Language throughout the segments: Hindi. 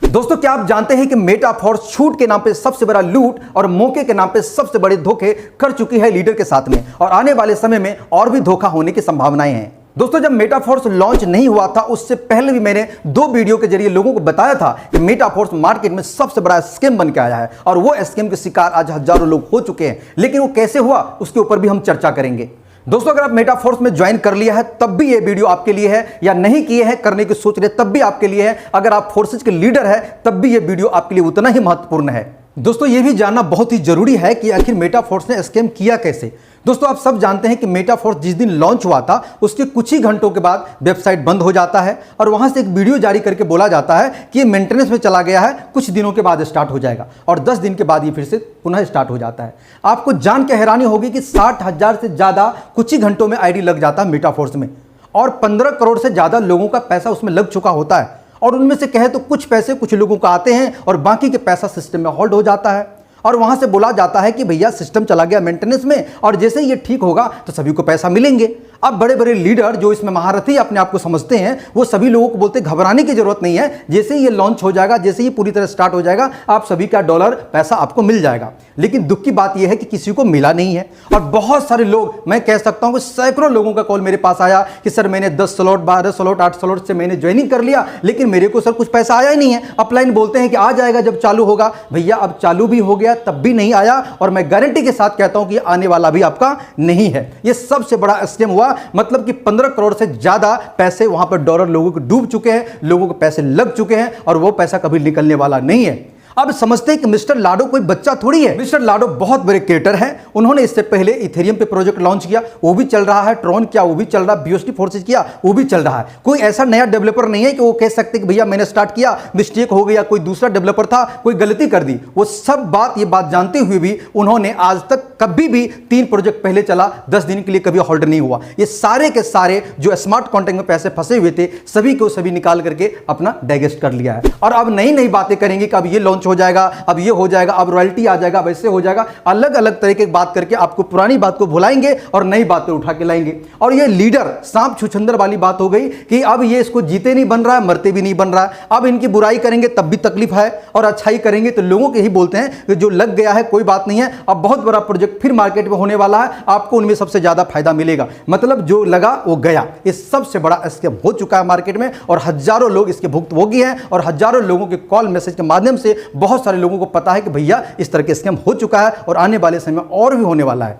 दोस्तों क्या आप जानते हैं कि मेटाफोर्स छूट के नाम पे सबसे बड़ा लूट और मौके के नाम पे सबसे बड़े धोखे कर चुकी है लीडर के साथ में, और आने वाले समय में और भी धोखा होने की संभावनाएं हैं। दोस्तों जब मेटाफोर्स लॉन्च नहीं हुआ था उससे पहले भी मैंने 2 वीडियो के जरिए लोगों को बताया था कि मेटाफोर्स मार्केट में सबसे बड़ा स्कैम बन के आया है, और वो स्कैम के शिकार आज हजारों लोग हो चुके हैं। लेकिन वो कैसे हुआ उसके ऊपर भी हम चर्चा करेंगे। दोस्तों अगर आप मेटाफोर्स में ज्वाइन कर लिया है तब भी ये वीडियो आपके लिए है, या नहीं किए हैं करने की सोच रहे तब भी आपके लिए है। अगर आप फोर्सेज के लीडर है तब भी ये वीडियो आपके लिए उतना ही महत्वपूर्ण है। दोस्तों ये भी जानना बहुत ही जरूरी है कि आखिर मेटाफोर्स ने स्कैम किया कैसे। दोस्तों आप सब जानते हैं कि मेटाफोर्स जिस दिन लॉन्च हुआ था उसके कुछ ही घंटों के बाद वेबसाइट बंद हो जाता है, और वहां से एक वीडियो जारी करके बोला जाता है कि ये मेंटेनेंस में चला गया है, कुछ दिनों के बाद स्टार्ट हो जाएगा, और 10 दिन के बाद ये फिर से पुनः स्टार्ट हो जाता है। आपको जान के हैरानी होगी कि 60,000 से ज्यादा कुछ ही घंटों में आईडी लग जाता है मेटाफोर्स में, और 15 करोड़ से ज्यादा लोगों का पैसा उसमें लग चुका होता है। और उनमें से कहे तो कुछ पैसे कुछ लोगों को आते हैं और बाकी के पैसा सिस्टम में होल्ड हो जाता है, और वहां से बोला जाता है कि भैया सिस्टम चला गया मेंटेनेंस में, और जैसे ही ये ठीक होगा तो सभी को पैसा मिलेंगे। अब बड़े बड़े लीडर जो इसमें महारथी अपने आप को समझते हैं वो सभी लोगों को बोलते घबराने की जरूरत नहीं है, जैसे ही ये लॉन्च हो जाएगा, जैसे ही पूरी तरह स्टार्ट हो जाएगा, आप सभी का डॉलर पैसा आपको मिल जाएगा। लेकिन दुख की बात यह है कि किसी को मिला नहीं है, और बहुत सारे लोग, मैं कह सकता हूं कि सैकड़ों लोगों का कॉल मेरे पास आया कि सर मैंने 10 स्लॉट 12 स्लॉट 8 स्लॉट से मैंने ज्वाइनिंग कर लिया, लेकिन मेरे को सर कुछ पैसा आया ही नहीं है। अपलाइन बोलते हैं कि आ जाएगा जब चालू होगा। भैया अब चालू भी हो गया तब भी नहीं आया, और मैं गारंटी के साथ कहता हूं कि आने वाला भी आपका नहीं है। यह सबसे बड़ा स्कैम हुआ, मतलब कि 15 करोड़ से ज्यादा पैसे वहां पर डॉलर लोगों के डूब चुके हैं, लोगों के पैसे लग चुके हैं, और वो पैसा कभी निकलने वाला नहीं है। अब समझते हैं कि मिस्टर लाडो कोई बच्चा थोड़ी है। मिस्टर लाडो बहुत बड़े क्रिएटर हैं। उन्होंने इससे पहले इथेरियम पे प्रोजेक्ट लॉन्च किया, वो भी चल रहा है, ट्रॉन किया वो भी चल रहा है, BUSD फोर्सेज किया वो भी चल रहा है। कोई ऐसा नया डेवलपर नहीं है कि वो कह सकते कि भैया मैंने स्टार्ट किया, मिस्टेक हो गया, कोई दूसरा डेवलपर था, कोई गलती कर दी। वो सब ये बात जानते हुए भी उन्होंने आज तक कभी भी 3 प्रोजेक्ट पहले चला 10 दिन के लिए कभी होल्ड नहीं हुआ। ये सारे के सारे जो स्मार्ट कॉन्ट्रैक्ट में पैसे फंसे हुए थे सभी को सभी निकाल करके अपना डाइजेस्ट कर लिया है, और अब नई नई बातें करेंगे कि अब ये लॉन्च हो जाएगा, अब ये हो जाएगा, अब रॉयल्टी आ जाएगा, वैसे हो जाएगा। अलग अलग तरीके की बात करके आपको पुरानी बात को भुलाएंगे और नई बातें उठा के लाएंगे। और ये लीडर सांप छुछंदर वाली बात हो गई कि अब ये इसको जीते नहीं बन रहा है, मरते भी नहीं बन रहा है। अब इनकी बुराई करेंगे तब भी तकलीफ है, और अच्छाई करेंगे तो लोगों के ही बोलते हैं कि जो लग गया है कोई बात नहीं है, अब बहुत बड़ा प्रोजेक्ट फिर मार्केट में होने वाला है, आपको उनमें सबसे ज्यादा फायदा मिलेगा। मतलब जो लगा वो गया। ये सबसे बड़ा स्कैम हो चुका है मार्केट में, और हजारों लोग इसके भुक्तभोगी हैं, और हजारों लोगों के कॉल मैसेज के माध्यम से बहुत सारे लोगों को पता है कि भैया इस तरह के स्कैम हो चुका है, और आने वाले समय में और भी होने वाला है।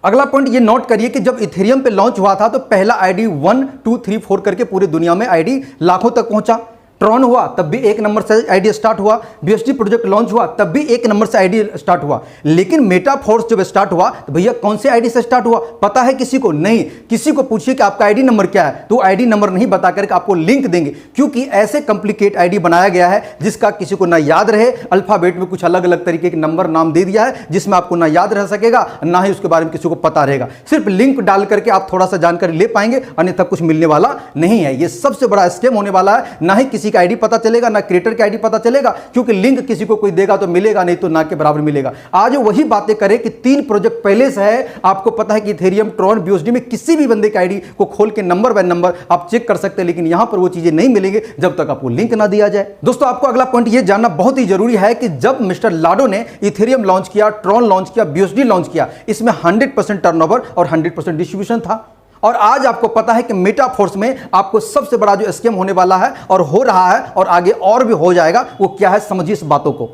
अगला पॉइंट ये नोट करिए कि जब इथेरियम पे लॉन्च हुआ था तो पहला आईडी 1 2 3 4 करके पूरी दुनिया में आईडी लाखों तक पहुंचा। ट्रॉन हुआ तब भी 1 नंबर से आईडी स्टार्ट हुआ, BUSD प्रोजेक्ट लॉन्च हुआ तब भी 1 नंबर से आईडी स्टार्ट हुआ। लेकिन मेटाफोर्स जब स्टार्ट हुआ तो भैया कौन से आईडी से स्टार्ट हुआ पता है किसी को? नहीं। किसी को पूछिए कि आपका आईडी नंबर क्या है तो आईडी नंबर नहीं बता करके आपको लिंक देंगे, क्योंकि ऐसे कॉम्प्लिकेट आईडी बनाया गया है जिसका किसी को ना याद रहे। अल्फाबेट में कुछ अलग अलग तरीके के नंबर नाम दे दिया है जिसमें आपको ना याद रह सकेगा, ना ही उसके बारे में किसी को पता रहेगा। सिर्फ लिंक डाल करके आप थोड़ा सा जानकारी ले पाएंगे, अन्यथा कुछ मिलने वाला नहीं है। यह सबसे बड़ा स्कैम होने वाला है। ना ही किसी का आईडी पता चलेगा, ना क्रिएटर की आईडी पता चलेगा, क्योंकि लिंक किसी को कोई देगा तो मिलेगा, नहीं तो ना के बराबर मिलेगा। आज वही बातें करें कि 3 प्रोजेक्ट पहले से है, आपको पता है कि इथेरियम, ट्रॉन, BUSD में किसी भी बंदे की आईडी को खोल के नंबर बाय नंबर आप चेक कर सकते हैं, लेकिन यहां पर वो चीजें नहीं मिलेंगे जब तक आपको लिंक ना दिया जाए। दोस्तों आपको अगला पॉइंट ये जानना बहुत ही जरूरी है कि जब मिस्टर लाडो ने इथेरियम लॉन्च किया, ट्रॉन लॉन्च किया, BUSD लॉन्च किया, इसमें 100% टर्नओवर और 100% डिस्ट्रीब्यूशन था। और आज आपको पता है कि मेटाफोर्स में आपको सबसे बड़ा जो स्कैम होने वाला है और हो रहा है और आगे और भी हो जाएगा, वो क्या है समझिए इस बातों को।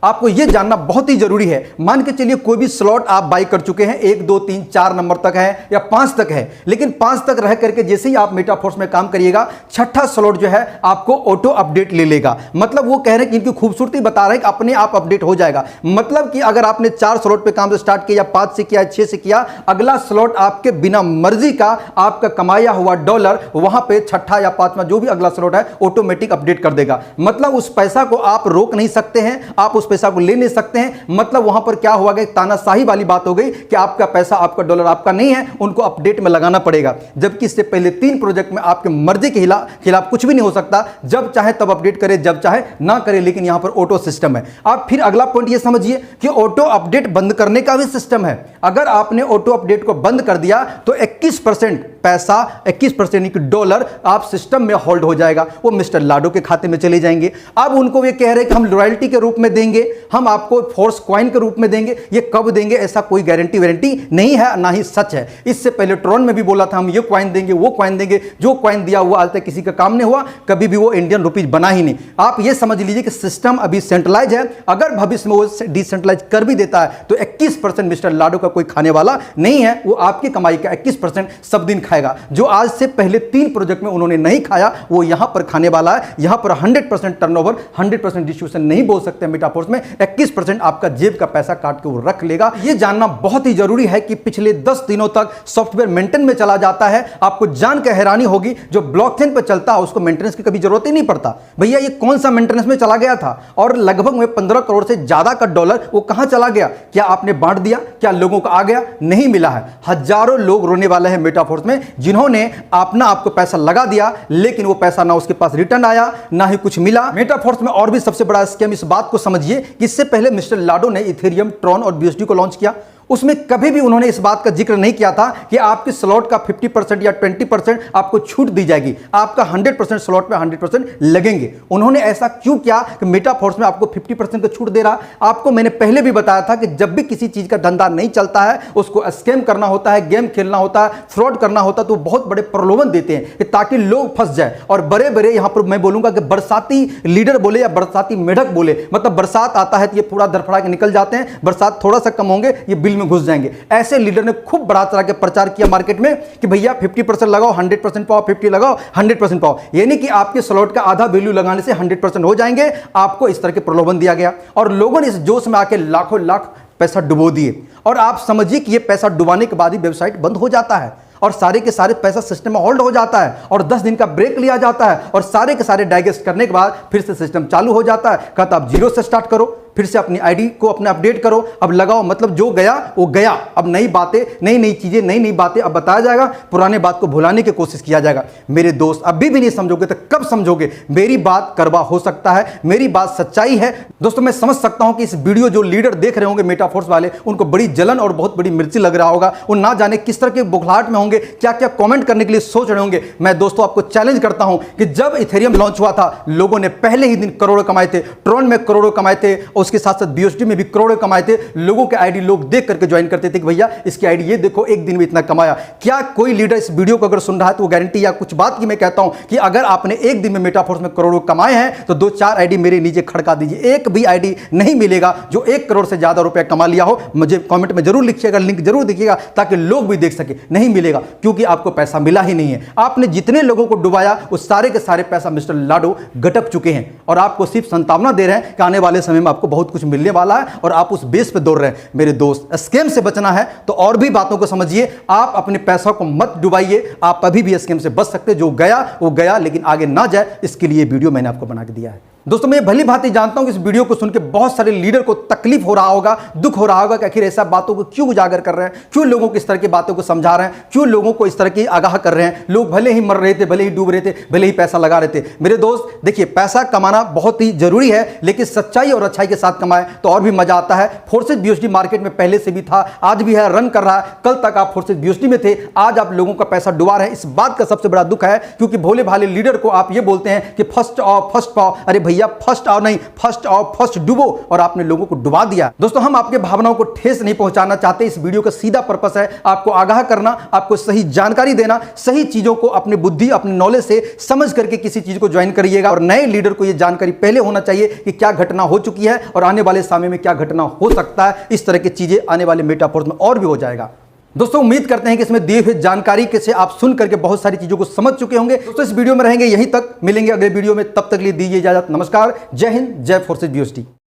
आपको यह जानना बहुत ही जरूरी है। मान के चलिए कोई भी स्लॉट आप बाई कर चुके हैं, 1 2 3 4 नंबर तक है या 5 तक है, लेकिन 5 तक रह करके जैसे ही आप मेटाफोर्स में काम करिएगा, 6ठा स्लॉट जो है आपको ऑटो अपडेट ले लेगा। मतलब वो कह रहे हैं कि इनकी खूबसूरती बता रहे हैं कि अपने आप अपडेट हो जाएगा। मतलब कि अगर आपने 4 स्लॉट पे काम स्टार्ट किया, 5 से किया, 6 से किया, अगला स्लॉट आपके बिना मर्जी का आपका कमाया हुआ डॉलर वहां पे 6ठा या 5वां जो भी अगला स्लॉट है ऑटोमेटिक अपडेट कर देगा। मतलब उस पैसा को आप रोक नहीं सकते हैं, आप उस पैसा को ले नहीं सकते हैं। मतलब वहां पर क्या हुआ कि तानाशाही वाली बात हो गई कि आपका पैसा, आपका डॉलर आपका नहीं है, उनको अपडेट में लगाना पड़ेगा। जबकि इससे पहले 3 प्रोजेक्ट में आपके मर्जी के खिलाफ कुछ भी नहीं हो सकता, जब चाहे तब अपडेट करे, जब चाहे ना करे, लेकिन यहां पर ऑटो सिस्टम है। आप फिर अगला पॉइंट ये समझिए कि ऑटो अपडेट बंद करने का भी सिस्टम है। अगर आपने ऑटो अपडेट को बंद कर दिया तो 21% पैसा, 21% डॉलर आप सिस्टम में होल्ड हो जाएगा, वो मिस्टर लाडो के खाते में चले जाएंगे। अब उनको ये कह रहे हैं कि हम रॉयल्टी के रूप में देंगे, हम आपको फोर्स कॉइन के रूप में देंगे। ये कब देंगे, ऐसा कोई गारंटी वारंटी नहीं है, ना ही सच है। इससे पहले ट्रॉन में भी बोला था हम ये कॉइन देंगे, वो कॉइन देंगे। जो कॉइन दिया हुआ आज तक किसी का काम नहीं हुआ, कभी भी वो इंडियन रुपीज बना ही नहीं। आप ये समझ लीजिए कि सिस्टम अभी सेंट्रलाइज है। अगर भविष्य में वो डिसेंट्रलाइज कर भी देता है तो 21% मिस्टर लाडो का कोई खाने वाला नहीं है। वो आपकी कमाई का 21% सब दिन खाएगा। जो आज से पहले 3 प्रोजेक्ट में उन्होंने नहीं खाया, वो यहां पर खाने वाला है। यहां पर 100% टर्नओवर, 100% डिस्ट्रीब्यूशन नहीं बोल सकते मेटाफोर्स में। 21% आपका जेब का पैसा काट के वो रख लेगा। ये जानना बहुत ही जरूरी है कि पिछले 10 दिनों तक सॉफ्टवेयर मेंटेन में चला जाता है। आपको जान के हैरानी होगी, जो ब्लॉकचेन पर चलता है उसको मेंटेनेंस की कभी जरूरत ही नहीं पड़ता। भैया ये कौन सा मेंटेनेंस में चला गया था, और लगभग में 15 करोड़ से ज्यादा का डॉलर वो कहां चला गया? क्या आपने बांट दिया? क्या लोगों को आ गया? नहीं मिला है। हजारों लोग रोने वाले हैं मेटाफोर्स में, जिन्होंने अपना आपको पैसा लगा दिया, लेकिन वो पैसा ना उसके पास रिटर्न आया, ना ही कुछ मिला। मेटाफोर्स में और भी सबसे बड़ा स्कैम, इस बात को समझिए कि इससे पहले मिस्टर लाडो ने इथेरियम, ट्रॉन और BUSD को लॉन्च किया। उसमें कभी भी उन्होंने इस बात का जिक्र नहीं किया था कि आपके स्लॉट का 50% या 20% आपको छूट दी जाएगी, आपका 100% स्लॉट पे 100% लगेंगे। उन्होंने ऐसा क्यों किया कि मेटाफोर्स में आपको 50% का छूट दे रहा? आपको मैंने पहले भी बताया था कि जब भी किसी चीज का धंधा नहीं चलता है, उसको स्कैम करना होता है, गेम खेलना होता है, फ्रॉड करना होता है, तो बहुत बड़े प्रलोभन देते हैं कि ताकि लोग फंस जाए। और बड़े बड़े यहां पर मैं बोलूंगा कि बरसाती लीडर बोले या बरसाती मेढक बोले, मतलब बरसात आता है तो ये पूरा दरफड़ा के निकल जाते हैं, बरसात थोड़ा सा कम होंगे ये बिल में घुस जाएंगे। ऐसे लीडर ने खूब बड़ा तरह के प्रचार किया मार्केट में कि भैया 50% लगाओ 100% पाओ, 50 लगाओ 100% पाओ, यानी कि आपके स्लॉट का आधा वैल्यू लगाने से 100% हो जाएंगे। आपको इस तरह के प्रलोभन दिया गया और लोगों ने इस जोश में आके लाखों लाख पैसा डुबो दिए। और आप समझिए कि यह पैसा डुबाने के बाद ही वेबसाइट बंद हो जाता है और सारे के सारे पैसा सिस्टम में होल्ड हो जाता है और 10 दिन का ब्रेक लिया जाता है और सारे के सारे डाइजेस्ट करने के बाद फिर से सिस्टम चालू हो जाता है। कहता आप जीरो से स्टार्ट करो, फिर से अपनी आईडी को अपने अपडेट करो, अब लगाओ। मतलब जो गया वो गया। अब नई बातें, नई नई चीजें, नई नई बातें अब बताया जाएगा, पुराने बात को भुलाने की कोशिश किया जाएगा। मेरे दोस्त अभी भी नहीं समझोगे तो कब समझोगे? मेरी बात कड़वा हो सकता है, मेरी बात सच्चाई है। दोस्तों मैं समझ सकता हूं कि इस वीडियो जो लीडर देख रहे होंगे मेटाफोर्स वाले, उनको बड़ी जलन और बहुत बड़ी मिर्ची लग रहा होगा। वो ना जाने किस तरह के बुखलाहट में होंगे, क्या क्या कमेंट करने के लिए सोच रहे होंगे। मैं दोस्तों आपको चैलेंज करता हूं कि जब इथेरियम लॉन्च हुआ था, लोगों ने पहले ही दिन करोड़ों कमाए थे, ट्रॉन में करोड़ों कमाए थे, और उसके साथ साथ BUSD में भी करोड़ों कमाए थे। लोगों के आईडी लोग देख करके ज्वाइन करते थे कि भैया इसकी आईडी ये देखो, एक दिन में इतना कमाया। क्या कोई लीडर इस वीडियो को अगर सुन रहा है तो वो गारंटी या कुछ बात की मैं कहता हूं कि अगर आपने एक दिन में मेटाफोर्स में करोड़ों कमाए हैं तो 2-4 आईडी मेरे नीचे खड़का दीजिए। एक भी आईडी नहीं मिलेगा जो 1 करोड़ से ज्यादा रुपया कमा लिया हो। मुझे कमेंट में जरूर लिखिएगा, लिंक जरूर दिखिएगा ताकि लोग भी देख सके। नहीं मिलेगा क्योंकि आपको पैसा मिला ही नहीं है। आपने जितने लोगों को डुबाया उस सारे के सारे पैसा मिस्टर लाडो गटक चुके हैं और आपको सिर्फ संतावना दे रहे हैं कि आने वाले समय में आपको बहुत कुछ मिलने वाला है और आप उस बेस पे दौड़ रहे हैं। मेरे दोस्त स्कैम से बचना है तो और भी बातों को समझिए। आप अपने पैसा को मत डुबाइए, आप अभी भी स्कैम से बच सकते हैं। जो गया वो गया, लेकिन आगे ना जाए इसके लिए वीडियो मैंने आपको बना के दिया है। दोस्तों मैं भली भांति जानता हूं कि इस वीडियो को सुन के बहुत सारे लीडर को तकलीफ हो रहा होगा, दुख हो रहा होगा कि आखिर ऐसा बातों को क्यों उजागर कर रहे हैं, क्यों लोगों को इस तरह की बातों को समझा रहे हैं, क्यों लोगों को इस तरह की आगाह कर रहे हैं। लोग भले ही मर रहे थे, भले ही डूब रहे थे, भले ही पैसा लगा रहे थे। मेरे दोस्त देखिए, पैसा कमाना बहुत ही जरूरी है, लेकिन सच्चाई और अच्छाई के साथ कमाए तो और भी मजा आता है। फोर्सेज BUSD मार्केट में पहले से भी था, आज भी है, रन कर रहा है। कल तक आप फोर्सेज BUSD में थे, आज आप लोगों का पैसा डुबा रहे हैं। इस बात का सबसे बड़ा दुख है क्योंकि भोले भाले लीडर को आप ये बोलते हैं कि फर्स्ट आओ फर्स्ट पाओ। अरे भैया फर्स्ट आओ नहीं, फर्स्ट आओ फर्स्ट डूबो, और आपने लोगों को डुबा दिया। दोस्तों हम आपके भावनाओं को ठेस नहीं पहुंचाना चाहते। इस वीडियो का सीधा पर्पस है आपको आगाह करना, आपको सही जानकारी देना। सही चीजों को अपनी बुद्धि, अपने नॉलेज से समझ करके किसी चीज को ज्वाइन करिएगा। और नए लीडर को यह जानकारी पहले होना चाहिए कि क्या घटना हो चुकी है और आने वाले समय में क्या घटना हो सकता है। इस तरह की चीजें आने वाले मेटाफोर्स में और भी हो जाएगा। दोस्तों उम्मीद करते हैं कि इसमें दिए हुए जानकारी के से आप सुन करके बहुत सारी चीजों को समझ चुके होंगे। दोस्तों इस वीडियो में रहेंगे यहीं तक, मिलेंगे अगले वीडियो में, तब तक लिए दीजिए इजाजत। नमस्कार, जय हिंद, जय फोर्सेज BUSD।